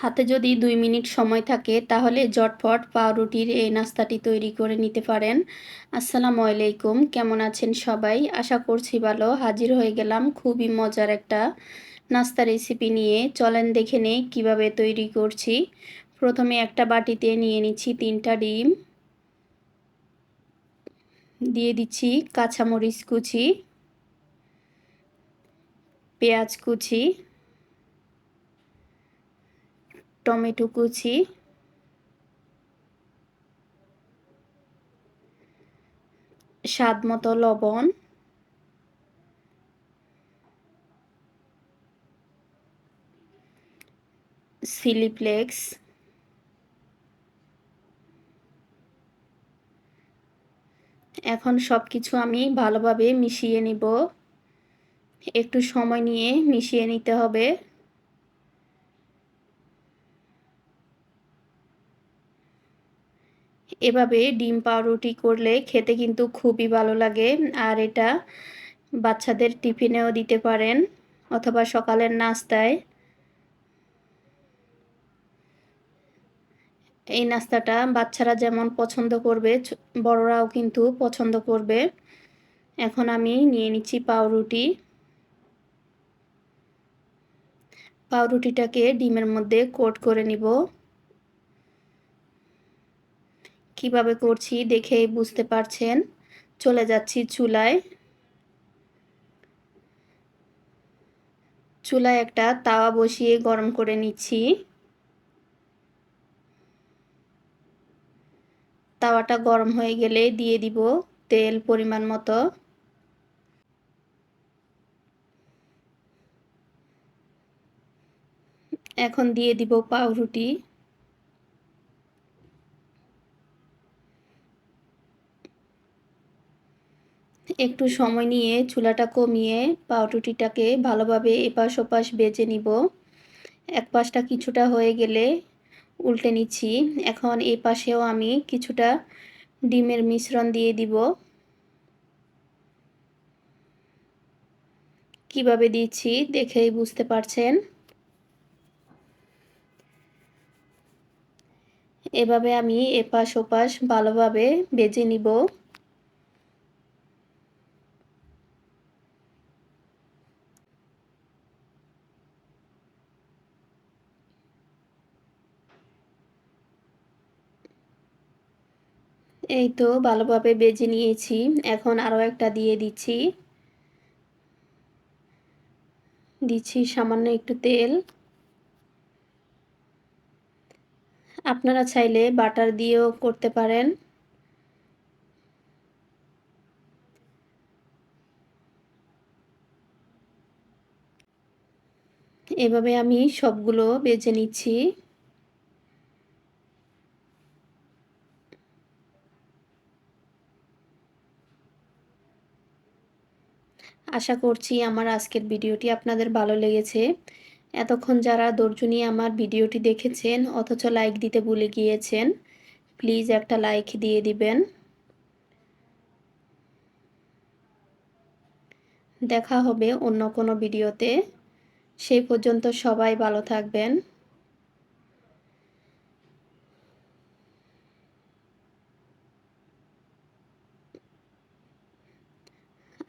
হাতে যদি ২ মিনিট সময় থাকে তাহলে ঝটপট পাউরুটির এই নাস্তাটি তৈরি করে নিতে পারেন। আসসালামু আলাইকুম, কেমন আছেন সবাই? আশা করছি ভালো। হাজির হয়ে গেলাম খুবই মজার একটা নাস্তা রেসিপি নিয়ে। চলেন দেখে নেই কীভাবে তৈরি করছি। প্রথমে একটা বাটিতে নিয়ে নিচ্ছি ৩টা ডিম। দিয়ে দিচ্ছি কাঁচামরিচ কুচি, পেঁয়াজ কুচি, টমেটো কুচি, স্বাদমতো লবণ, চিলি ফ্লেক্স, এখন সব কিছু আমি ভালোভাবে মিশিয়ে নিব। একটু সময় নিয়ে মিশিয়ে নিতে হবে। এভাবে ডিম পাউরুটি করলে খেতে কিন্তু খুবই ভালো লাগে। আর এটা বাচ্চাদের টিফিনেও দিতে পারেন অথবা সকালের নাস্তায়। এই নাস্তাটা বাচ্চারা যেমন পছন্দ করবে, বড়রাও কিন্তু পছন্দ করবে। এখন আমি নিয়ে নিচ্ছি পাউরুটি। পাউরুটিটাকে ডিমের মধ্যে কোট করে নিব। কিভাবে করছি দেখেই বুঝতে পারছেন। চলে যাচ্ছি চুলায়। চুলায় একটা তাওয়া বসিয়ে গরম করে নিচ্ছি। তাওয়াটা গরম হয়ে গেলে দিয়ে দিব তেল পরিমাণ মতো। এখন দিয়ে দিব পাউরুটি। একটু সময় নিয়ে চুলাটা কমিয়ে পাউরুটিটাকে ভালোভাবে এপাশ ওপাশ ভেজে নিব। এক পাশটা কিছুটা হয়ে গেলে উল্টে নিচ্ছি। এখন এই পাশেও আমি কিছুটা ডিমের মিশ্রণ দিয়ে দিব। কিভাবে দিচ্ছি দেখেই বুঝতে পারছেন। এভাবে আমি এপাশ ওপাশ ভালোভাবে ভেজে নিব। এই তো ভালোভাবে ভেজে নিয়েছি। এখন আরও একটা দিয়ে দিচ্ছি। দিচ্ছি সামান্য একটু তেল। আপনারা চাইলে বাটার দিয়েও করতে পারেন। এভাবে আমি সবগুলো ভেজে নিচ্ছি। আশা করছি আমার আজকের ভিডিওটি আপনাদের ভালো লেগেছে। এতক্ষণ যারা ধৈর্য নিয়ে আমার ভিডিওটি দেখেছেন অথচ লাইক দিতে ভুলে গিয়েছেন, প্লিজ একটা লাইক দিয়ে দিবেন। দেখা হবে অন্য কোনো ভিডিওতে। সেই পর্যন্ত সবাই ভালো থাকবেন।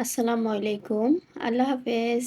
আসসালামু আলাইকুম। আল্লাহ হাফেজ।